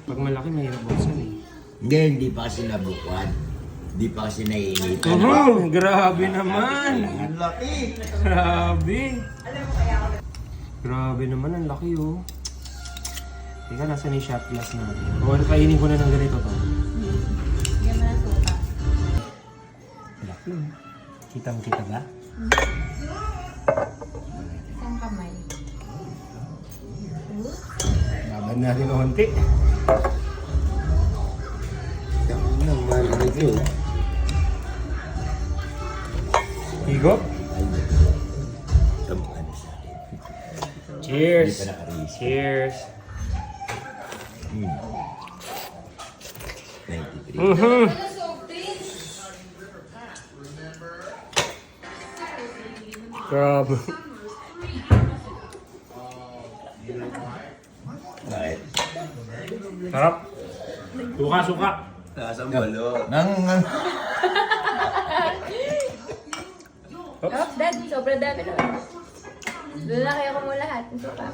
Pag malaki, mahirap buksan eh. Hindi pa kasi nabukuan. Hindi pa kasi naiinitan. Grabe naman. Ang laki. Grabe. Grabe naman, ang laki oh. Teka, nasa na yung shot glass natin? O, kainin ko na ng ganito to. Hindi mo na suka. Laki. Kitang-kita ba? Isang kamay. Laban natin ng konti. Ang naman ito. Higop. Tamuhan sa akin. Cheers! Hindi pa nakaris. Cheers! 93. Grabe. Bakit? Sarap. Suka, suka. Lasang balot. Oh, dad, sobrang dami naman. Lalaki ako mo lahat. Ang suka.